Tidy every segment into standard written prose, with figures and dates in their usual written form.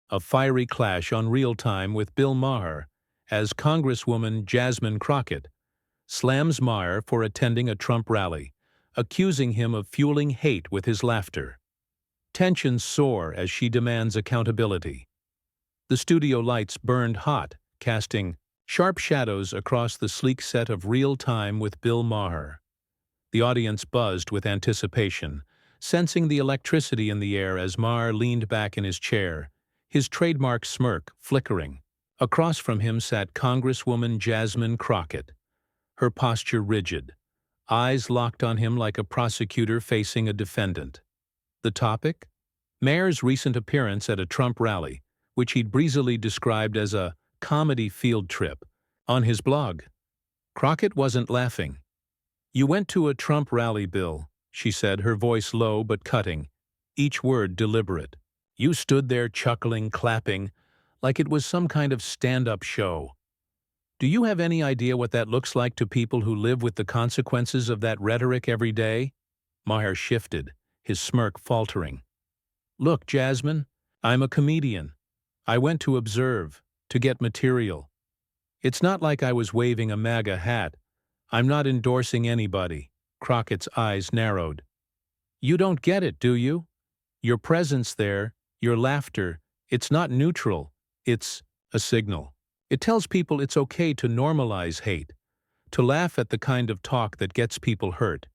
A fiery clash on Real Time with Bill Maher as Congresswoman Jasmine Crockett slams Maher for attending a Trump rally, accusing him of fueling hate with his laughter. Tensions soar as she demands accountability. The studio lights burned hot, casting sharp shadows across the sleek set of Real Time with Bill Maher. The audience buzzed with anticipation, sensing the electricity in the air as Maher leaned back in his chair, his trademark smirk flickering. Across from him sat Congresswoman Jasmine Crockett, her posture rigid, eyes locked on him like a prosecutor facing a defendant. The topic? Maher's recent appearance at a Trump rally, which he'd breezily described as a comedy field trip. On his blog, Crockett wasn't laughing. "You went to a Trump rally, Bill," she said, her voice low but cutting, each word deliberate. "You stood there chuckling, clapping, like it was some kind of stand-up show. Do you have any idea what that looks like to people who live with the consequences of that rhetoric every day?" Maher shifted, his smirk faltering. "Look, Jasmine, I'm a comedian. I went to observe, to get material. It's not like I was waving a MAGA hat. I'm not endorsing anybody." Crockett's eyes narrowed. "You don't get it, do you? Your presence there, your laughter, it's not neutral. It's a signal. It tells people it's okay to normalize hate, to laugh at the kind of talk that gets people hurt.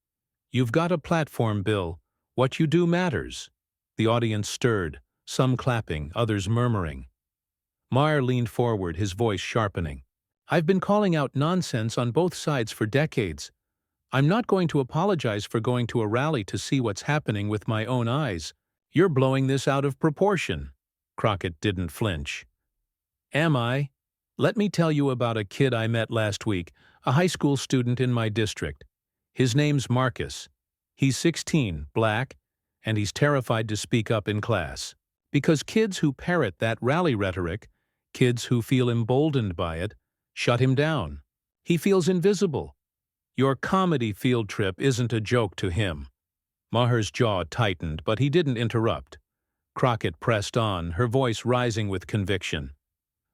You've got a platform, Bill. What you do matters." The audience stirred, some clapping, others murmuring. Maher leaned forward, his voice sharpening. "I've been calling out nonsense on both sides for decades. I'm not going to apologize for going to a rally to see what's happening with my own eyes. You're blowing this out of proportion." Crockett didn't flinch. "Am I? Let me tell you about a kid I met last week, a high school student in my district. His name's Marcus. He's 16, black, and he's terrified to speak up in class. Because kids who parrot that rally rhetoric, kids who feel emboldened by it, shut him down. He feels invisible. Your comedy field trip isn't a joke to him." Maher's jaw tightened, but he didn't interrupt. Crockett pressed on, her voice rising with conviction.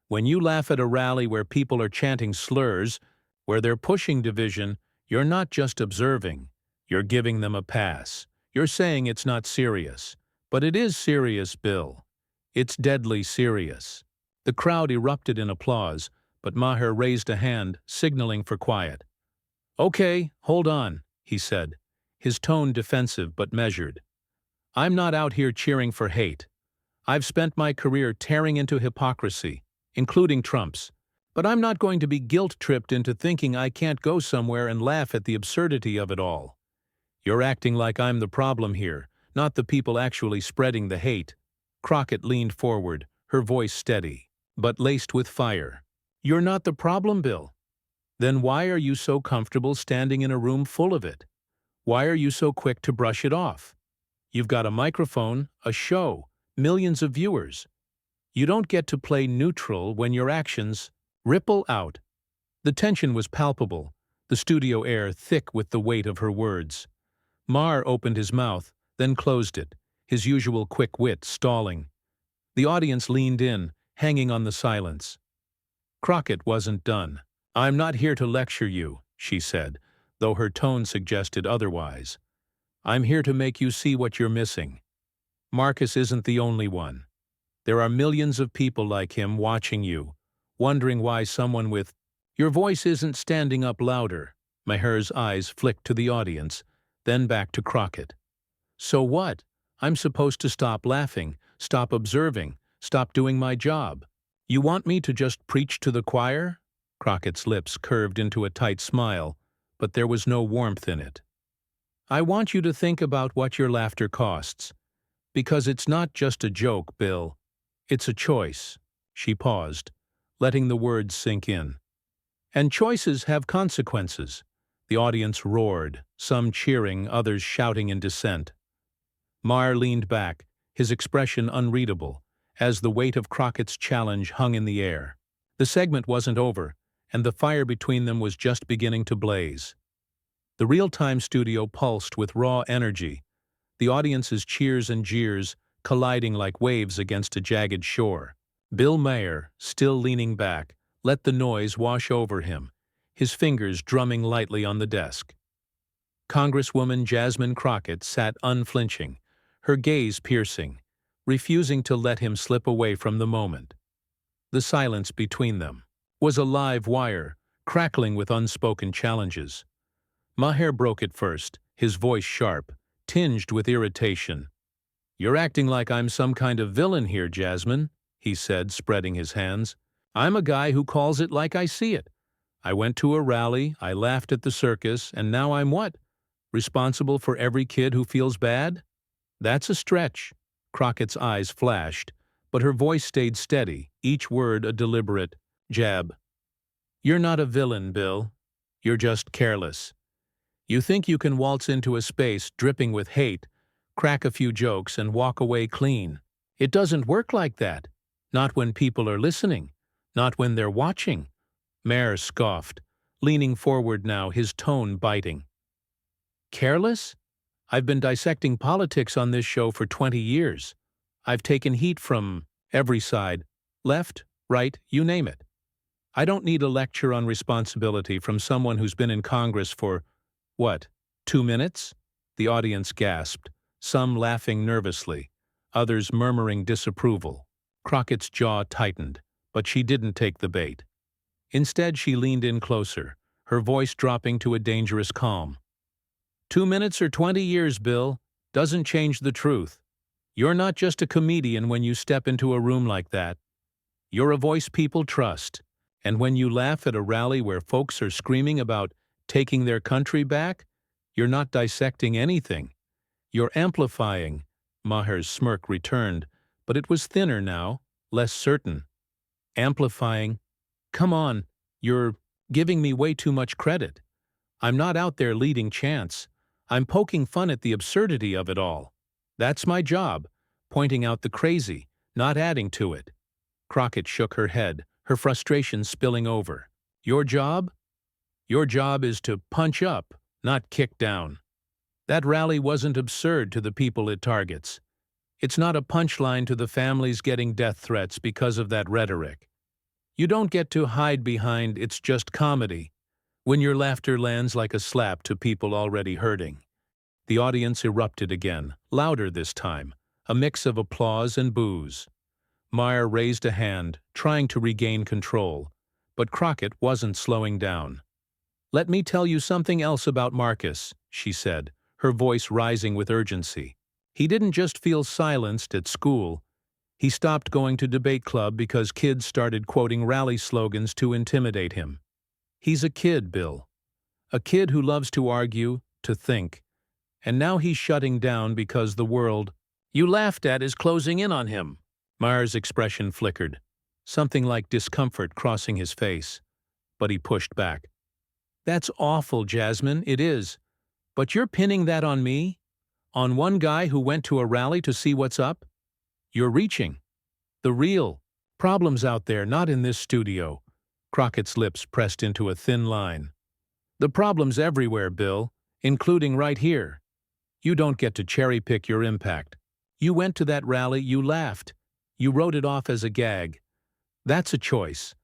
"When you laugh at a rally where people are chanting slurs, where they're pushing division, you're not just observing. You're giving them a pass. You're saying it's not serious. But it is serious, Bill. It's deadly serious." The crowd erupted in applause, but Maher raised a hand, signaling for quiet. "Okay, hold on," he said, his tone defensive but measured. "I'm not out here cheering for hate. I've spent my career tearing into hypocrisy, including Trump's. But I'm not going to be guilt-tripped into thinking I can't go somewhere and laugh at the absurdity of it all. You're acting like I'm the problem here, not the people actually spreading the hate." Crockett leaned forward, her voice steady, but laced with fire. "You're not the problem, Bill. Then why are you so comfortable standing in a room full of it? Why are you so quick to brush it off? You've got a microphone, a show, millions of viewers. You don't get to play neutral when your actions ripple out." The tension was palpable, the studio air thick with the weight of her words. Maher opened his mouth, then closed it, his usual quick wit stalling. The audience leaned in, hanging on the silence. Crockett wasn't done. "I'm not here to lecture you," she said, though her tone suggested otherwise. "I'm here to make you see what you're missing. Marcus isn't the only one. There are millions of people like him watching you, wondering why someone with your voice isn't standing up louder." Maher's eyes flicked to the audience, then back to Crockett. "So what? I'm supposed to stop laughing, stop observing, stop doing my job. You want me to just preach to the choir?" Crockett's lips curved into a tight smile, but there was no warmth in it. "I want you to think about what your laughter costs. Because it's not just a joke, Bill. It's a choice." She paused, letting the words sink in. "And choices have consequences." The audience roared, some cheering, others shouting in dissent. Maher leaned back, his expression unreadable, as the weight of Crockett's challenge hung in the air. The segment wasn't over, and the fire between them was just beginning to blaze. The Real Time studio pulsed with raw energy, the audience's cheers and jeers colliding like waves against a jagged shore. Bill Maher, still leaning back, let the noise wash over him, his fingers drumming lightly on the desk. Congresswoman Jasmine Crockett sat unflinching, her gaze piercing, refusing to let him slip away from the moment. The silence between them was a live wire, crackling with unspoken challenges. Maher broke it first, his voice sharp, tinged with irritation. "You're acting like I'm some kind of villain here, Jasmine," he said, spreading his hands. "I'm a guy who calls it like I see it. I went to a rally, I laughed at the circus, and now I'm what? Responsible for every kid who feels bad? That's a stretch." Crockett's eyes flashed, but her voice stayed steady, each word a deliberate jab. "You're not a villain, Bill. You're just careless. You think you can waltz into a space dripping with hate, crack a few jokes, and walk away clean. It doesn't work like that. Not when people are listening. Not when they're watching." Maher scoffed, leaning forward now, his tone biting. "Careless? I've been dissecting politics on this show for 20 years. I've taken heat from every side, left, right, you name it. I don't need a lecture on responsibility from someone who's been in Congress for, what, 2 minutes?" The audience gasped, some laughing nervously, others murmuring disapproval. Crockett's jaw tightened, but she didn't take the bait. Instead, she leaned in closer, her voice dropping to a dangerous calm. 2 minutes or 20 years, Bill, doesn't change the truth. You're not just a comedian when you step into a room like that. You're a voice people trust, and when you laugh at a rally where folks are screaming about taking their country back, you're not dissecting anything. You're amplifying. Maher's smirk returned, but it was thinner now, less certain. Amplifying? Come on, you're giving me way too much credit. I'm not out there leading chants. I'm poking fun at the absurdity of it all. That's my job, pointing out the crazy, not adding to it. Crockett shook her head, her frustration spilling over. Your job? Your job is to punch up, not kick down. That rally wasn't absurd to the people it targets. It's not a punchline to the families getting death threats because of that rhetoric. You don't get to hide behind "it's just comedy" when your laughter lands like a slap to people already hurting. The audience erupted again, louder this time, a mix of applause and boos. Maher raised a hand, trying to regain control, but Crockett wasn't slowing down. "Let me tell you something else about Marcus," she said, her voice rising with urgency. "He didn't just feel silenced at school. He stopped going to debate club because kids started quoting rally slogans to intimidate him. He's a kid, Bill. A kid who loves to argue, to think. And now he's shutting down because the world you laughed at is closing in on him." Maher's expression flickered, something like discomfort crossing his face. But he pushed back. "That's awful, Jasmine, it is. But you're pinning that on me? On one guy who went to a rally to see what's up? You're reaching. The real problem's out there, not in this studio." Crockett's lips pressed into a thin line. "The problem's everywhere, Bill, including right here. You don't get to cherry-pick your impact. You went to that rally, you laughed. You wrote it off as a gag. That's a choice.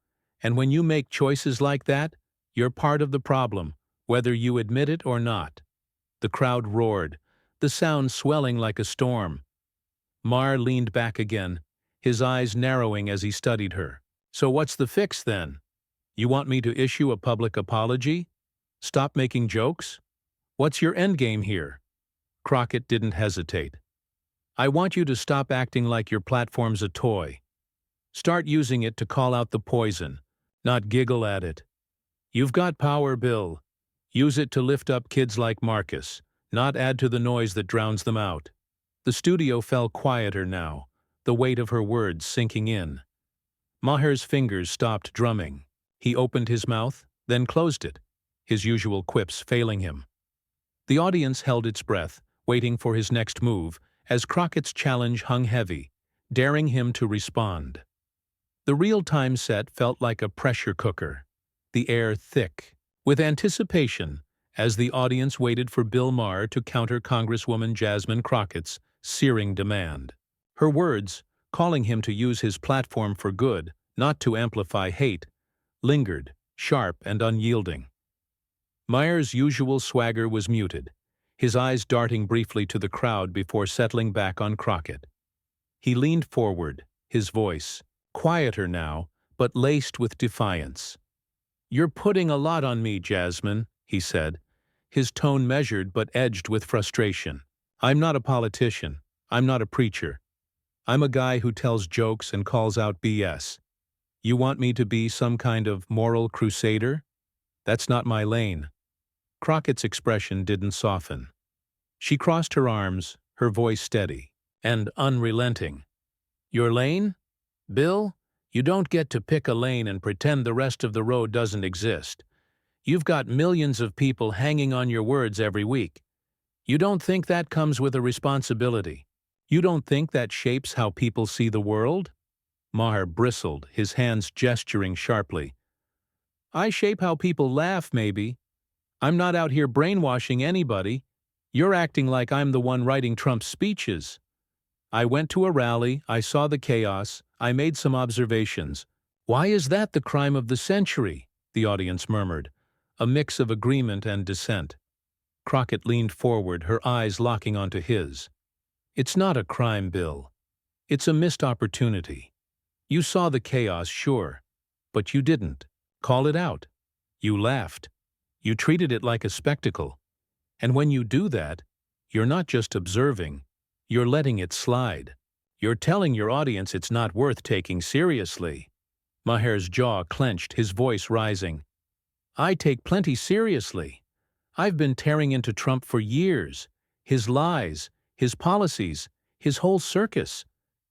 And when you make choices like that, you're part of the problem, whether you admit it or not." The crowd roared, the sound swelling like a storm. Maher leaned back again, his eyes narrowing as he studied her. "So what's the fix, then? You want me to issue a public apology? Stop making jokes? What's your endgame here?" Crockett didn't hesitate. "I want you to stop acting like your platform's a toy. Start using it to call out the poison, not giggle at it. You've got power, Bill. Use it to lift up kids like Marcus, not add to the noise that drowns them out." The studio fell quieter now, the weight of her words sinking in. Maher's fingers stopped drumming. He opened his mouth, then closed it, his usual quips failing him. The audience held its breath, waiting for his next move, as Crockett's challenge hung heavy, daring him to respond. The real-time set felt like a pressure cooker, the air thick, with anticipation, as the audience waited for Bill Maher to counter Congresswoman Jasmine Crockett's searing demand. Her words, calling him to use his platform for good, not to amplify hate, lingered, sharp and unyielding. Maher's usual swagger was muted, his eyes darting briefly to the crowd before settling back on Crockett. He leaned forward, his voice, quieter now, but laced with defiance. "You're putting a lot on me, Jasmine," he said, his tone measured but edged with frustration. "I'm not a politician. I'm not a preacher. I'm a guy who tells jokes and calls out BS. You want me to be some kind of moral crusader? That's not my lane." Crockett's expression didn't soften. She crossed her arms, her voice steady and unrelenting. "Your lane? Bill, you don't get to pick a lane and pretend the rest of the road doesn't exist. You've got millions of people hanging on your words every week. You don't think that comes with a responsibility? You don't think that shapes how people see the world?" Maher bristled, his hands gesturing sharply. "I shape how people laugh, maybe. I'm not out here brainwashing anybody. You're acting like I'm the one writing Trump's speeches. I went to a rally, I saw the chaos, I made some observations. Why is that the crime of the century?" the audience murmured, a mix of agreement and dissent. Crockett leaned forward, her eyes locking onto his. "It's not a crime, Bill. It's a missed opportunity. You saw the chaos, sure, but you didn't call it out. You laughed. You treated it like a spectacle. And when you do that, you're not just observing, you're letting it slide. You're telling your audience it's not worth taking seriously." Maher's jaw clenched, his voice rising. "I take plenty seriously. I've been tearing into Trump for years. His lies, his policies, his whole circus.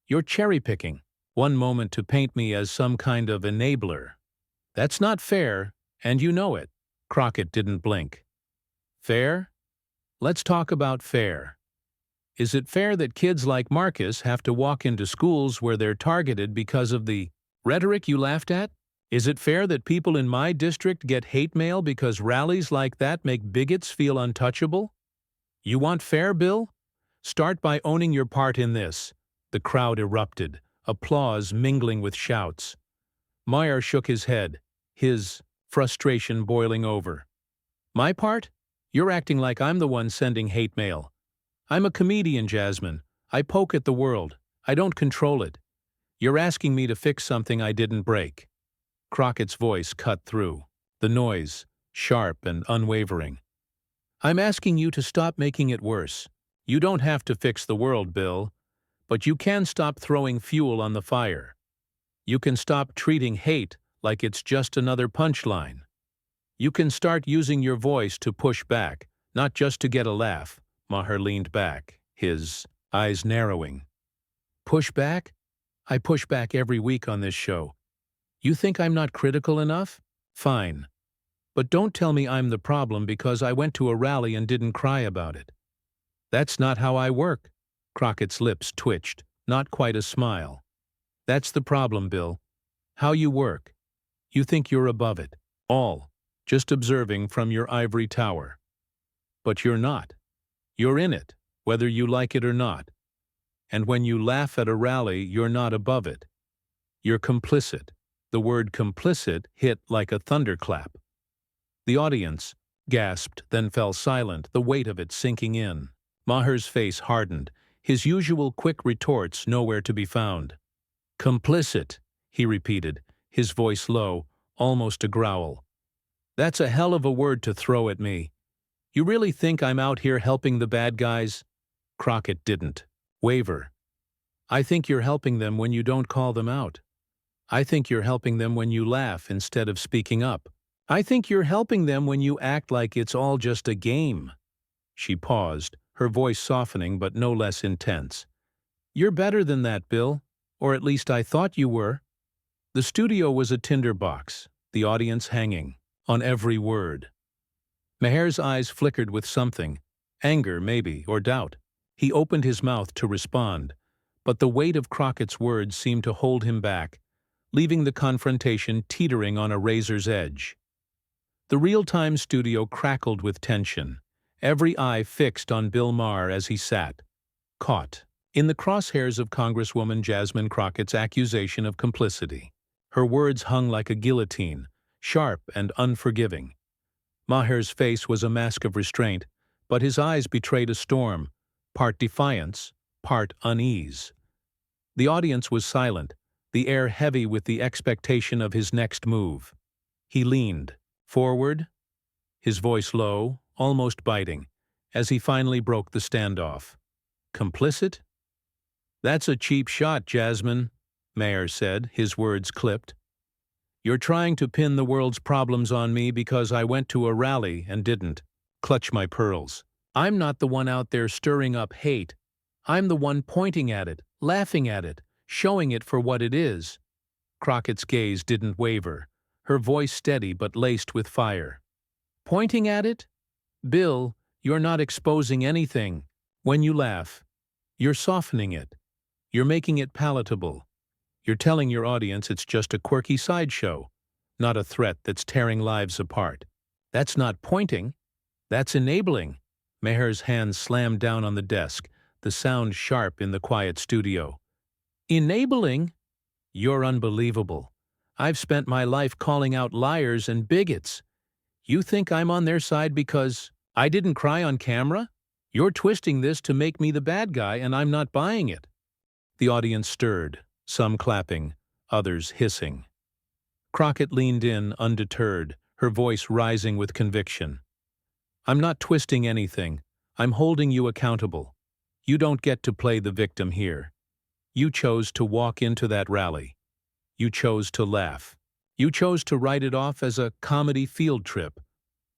You're cherry-picking, one moment to paint me as some kind of enabler. That's not fair, and you know it." Crockett didn't blink. "Fair? Let's talk about fair. Is it fair that kids like Marcus have to walk into schools where they're targeted because of the rhetoric you laughed at? Is it fair that people in my district get hate mail because rallies like that make bigots feel untouchable? You want fair, Bill? Start by owning your part in this." The crowd erupted, applause mingling with shouts. Maher shook his head, his frustration boiling over. "My part? You're acting like I'm the one sending hate mail. I'm a comedian, Jasmine. I poke at the world. I don't control it. You're asking me to fix something I didn't break." Crockett's voice cut through, the noise, sharp and unwavering. "I'm asking you to stop making it worse. You don't have to fix the world, Bill, but you can stop throwing fuel on the fire. You can stop treating hate like it's just another punchline. You can start using your voice to push back, not just to get a laugh." Maher leaned back, his eyes narrowing. "Push back? I push back every week on this show. You think I'm not critical enough? Fine. But don't tell me I'm the problem because I went to a rally and didn't cry about it. That's not how I work." Crockett's lips twitched, not quite a smile. "That's the problem, Bill. How you work. You think you're above it. All. Just observing from your ivory tower. But you're not. You're in it, whether you like it or not. And when you laugh at a rally, you're not above it. You're complicit." The word complicit hit like a thunderclap. The audience gasped, then fell silent, the weight of it sinking in. Maher's face hardened, his usual quick retorts nowhere to be found. "Complicit," he repeated, his voice low, almost a growl. "That's a hell of a word to throw at me. You really think I'm out here helping the bad guys?" Crockett didn't waver. "I think you're helping them when you don't call them out. I think you're helping them when you laugh instead of speaking up. I think you're helping them when you act like it's all just a game." She paused, her voice softening but no less intense. "You're better than that, Bill, or at least I thought you were." The studio was a tinderbox, the audience hanging on every word. Maher's eyes flickered with something, anger maybe, or doubt. He opened his mouth to respond, but the weight of Crockett's words seemed to hold him back, leaving the confrontation teetering on a razor's edge. The real-time studio crackled with tension, every eye fixed on Bill Maher as he sat, caught, in the crosshairs of Congresswoman Jasmine Crockett's accusation of complicity. Her words hung like a guillotine, sharp and unforgiving. Maher's face was a mask of restraint, but his eyes betrayed a storm, part defiance, part unease. The audience was silent, the air heavy with the expectation of his next move. He leaned forward, his voice low, almost biting, as he finally broke the standoff. Complicit? That's a cheap shot, Jasmine, Maher said, his words clipped. You're trying to pin the world's problems on me because I went to a rally and didn't. Clutch my pearls. I'm not the one out there stirring up hate. I'm the one pointing at it, laughing at it, showing it for what it is. Crockett's gaze didn't waver, her voice steady but laced with fire. Pointing at it? Bill, you're not exposing anything. When you laugh, you're softening it. You're making it palatable. You're telling your audience it's just a quirky sideshow, not a threat that's tearing lives apart. That's not pointing. That's enabling. Maher's hands slammed down on the desk, the sound sharp in the quiet studio. Enabling? You're unbelievable. I've spent my life calling out liars and bigots. You think I'm on their side because I didn't cry on camera? You're twisting this to make me the bad guy, and I'm not buying it. The audience stirred, some clapping, others hissing. Crockett leaned in, undeterred, her voice rising with conviction. I'm not twisting anything. I'm holding you accountable. You don't get to play the victim here. You chose to walk into that rally. You chose to laugh. You chose to write it off as a comedy field trip.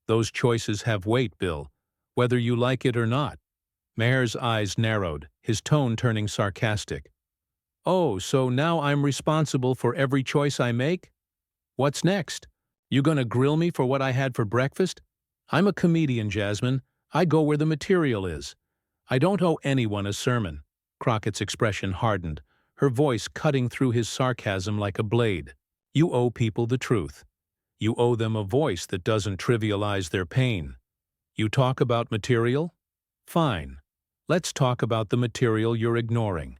Those choices have weight, Bill, whether you like it or not. Maher's eyes narrowed, his tone turning sarcastic. Oh, so now I'm responsible for every choice I make? What's next? You gonna grill me for what I had for breakfast? I'm a comedian, Jasmine. I go where the material is. I don't owe anyone a sermon. Crockett's expression hardened, her voice cutting through his sarcasm like a blade. You owe people the truth. You owe them a voice that doesn't trivialize their pain. You talk about material? Fine. Let's talk about the material you're ignoring.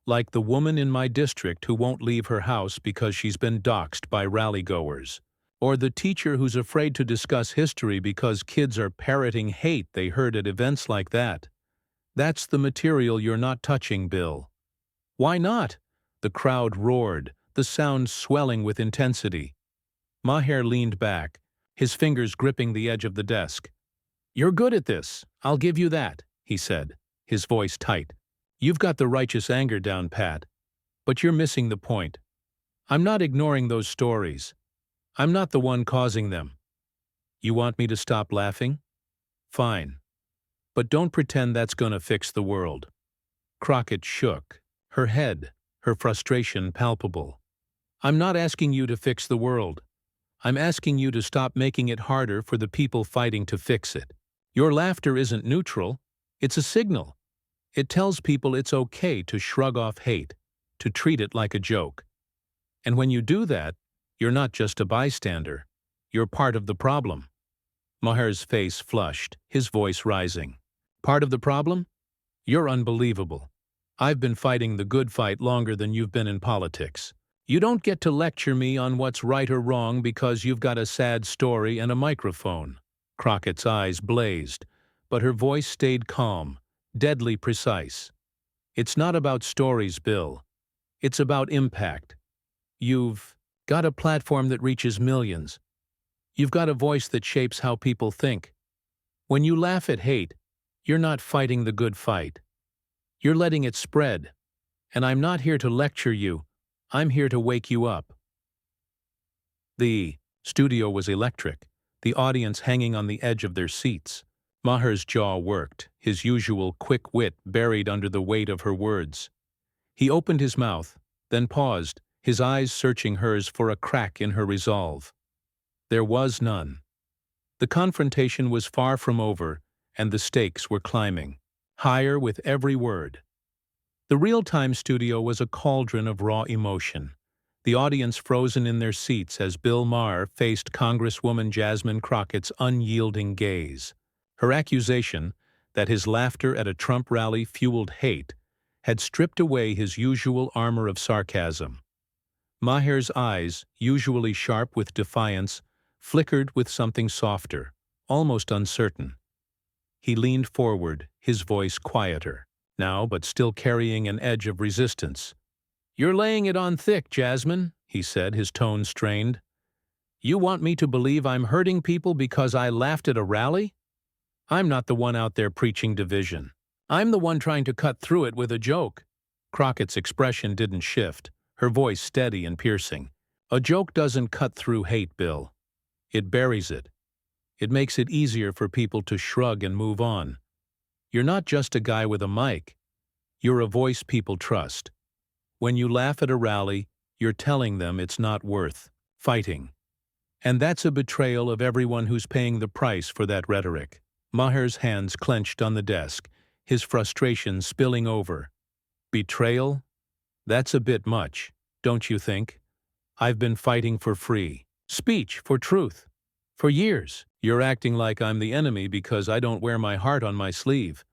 Like the woman in my district who won't leave her house because she's been doxxed by rally-goers. Or the teacher who's afraid to discuss history because kids are parroting hate they heard at events like that. That's the material you're not touching, Bill. Why not? The crowd roared, the sound swelling with intensity. Maher leaned back, his fingers gripping the edge of the desk. You're good at this, I'll give you that, he said, his voice tight. You've got the righteous anger down pat, but you're missing the point. I'm not ignoring those stories. I'm not the one causing them. You want me to stop laughing? Fine. But don't pretend that's gonna fix the world. Crockett shook, her head, her frustration palpable. I'm not asking you to fix the world. I'm asking you to stop making it harder for the people fighting to fix it. Your laughter isn't neutral. It's a signal. It tells people it's okay to shrug off hate, to treat it like a joke. And when you do that, you're not just a bystander. You're part of the problem. Maher's face flushed, his voice rising. Part of the problem? You're unbelievable. I've been fighting the good fight longer than you've been in politics. You don't get to lecture me on what's right or wrong because you've got a sad story and a microphone. Crockett's eyes blazed, but her voice stayed calm, deadly precise. It's not about stories, Bill. It's about impact. You've got a platform that reaches millions. You've got a voice that shapes how people think. When you laugh at hate, you're not fighting the good fight. You're letting it spread. And I'm not here to lecture you. I'm here to wake you up. The studio was electric, the audience hanging on the edge of their seats. Maher's jaw worked, his usual quick wit buried under the weight of her words. He opened his mouth, then paused, his eyes searching hers for a crack in her resolve. There was none. The confrontation was far from over, and the stakes were climbing, higher with every word. The real-time studio was a cauldron of raw emotion, the audience frozen in their seats as Bill Maher faced Congresswoman Jasmine Crockett's unyielding gaze. Her accusation that his laughter at a Trump rally fueled hate had stripped away his usual armor of sarcasm. Maher's eyes, usually sharp with defiance, flickered with something softer, almost uncertain. He leaned forward, his voice quieter, now but still carrying an edge of resistance. "You're laying it on thick, Jasmine," he said, his tone strained. "You want me to believe I'm hurting people because I laughed at a rally? I'm not the one out there preaching division. I'm the one trying to cut through it with a joke." Crockett's expression didn't shift, her voice steady and piercing. "A joke doesn't cut through hate, Bill. It buries it. It makes it easier for people to shrug and move on. You're not just a guy with a mic. You're a voice people trust. When you laugh at a rally, you're telling them it's not worth fighting. And that's a betrayal of everyone who's paying the price for that rhetoric." Maher's hands clenched on the desk, his frustration spilling over. "Betrayal? That's a bit much, don't you think? I've been fighting for free speech, for truth, for years. You're acting like I'm the enemy because I don't wear my heart on my sleeve.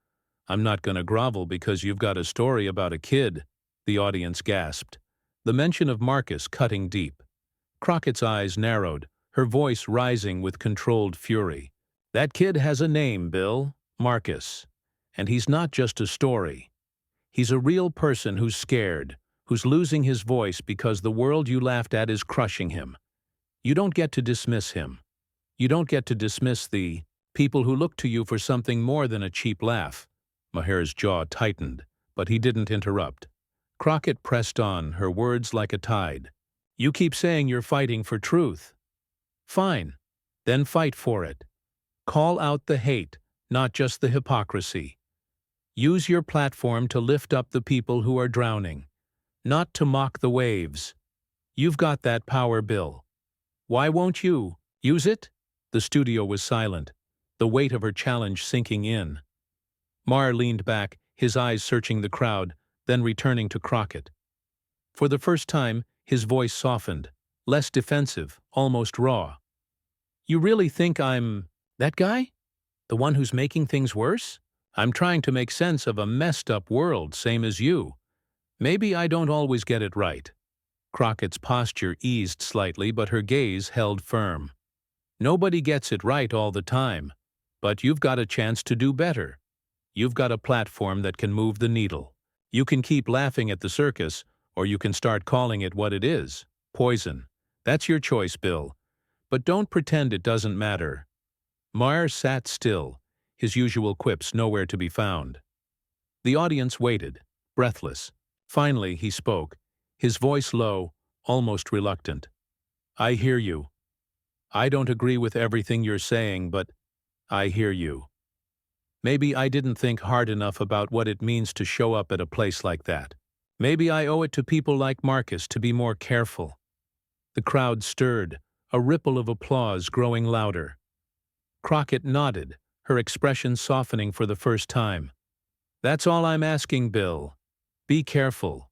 I'm not going to grovel because you've got a story about a kid," the audience gasped, the mention of Marcus cutting deep. Crockett's eyes narrowed, her voice rising with controlled fury. "That kid has a name, Bill. Marcus. And he's not just a story. He's a real person who's scared, who's losing his voice because the world you laughed at is crushing him. You don't get to dismiss him. You don't get to dismiss the people who look to you for something more than a cheap laugh." Maher's jaw tightened, but he didn't interrupt. Crockett pressed on, her words like a tide. "You keep saying you're fighting for truth. Fine. Then fight for it. Call out the hate, not just the hypocrisy. Use your platform to lift up the people who are drowning, not to mock the waves. You've got that power, Bill. Why won't you use it?" The studio was silent, the weight of her challenge sinking in. Maher leaned back, his eyes searching the crowd, then returning to Crockett. For the first time, his voice softened, less defensive, almost raw. "You really think I'm that guy? The one who's making things worse? I'm trying to make sense of a messed-up world, same as you. Maybe I don't always get it right." Crockett's posture eased slightly, but her gaze held firm. "Nobody gets it right all the time, but you've got a chance to do better. You've got a platform that can move the needle. You can keep laughing at the circus, or you can start calling it what it is, poison. That's your choice, Bill. But don't pretend it doesn't matter." Maher sat still, his usual quips nowhere to be found. The audience waited, breathless. Finally he spoke, his voice low, almost reluctant. "I hear you. I don't agree with everything you're saying, but I hear you. Maybe I didn't think hard enough about what it means to show up at a place like that. Maybe I owe it to people like Marcus to be more careful." The crowd stirred, a ripple of applause growing louder. Crockett nodded, her expression softening for the first time. "That's all I'm asking, Bill. Be careful.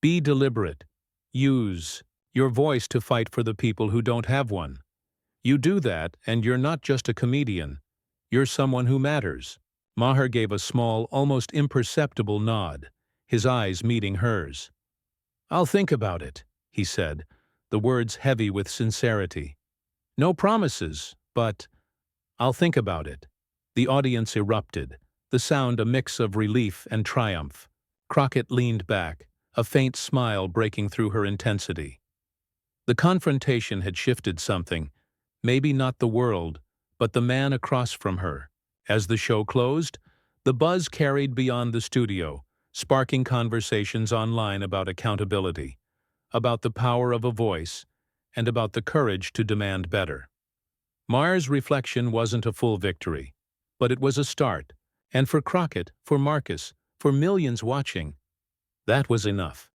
Be deliberate. Use your voice to fight for the people who don't have one. You do that, and you're not just a comedian. You're someone who matters." Maher gave a small, almost imperceptible nod, his eyes meeting hers. "I'll think about it," he said, the words heavy with sincerity. "No promises, but I'll think about it." The audience erupted, the sound a mix of relief and triumph. Crockett leaned back, a faint smile breaking through her intensity. The confrontation had shifted something, maybe not the world, but the man across from her. As the show closed, the buzz carried beyond the studio, sparking conversations online about accountability, about the power of a voice, and about the courage to demand better. Maher's reflection wasn't a full victory, but it was a start, and for Crockett, for Marcus, for millions watching, that was enough.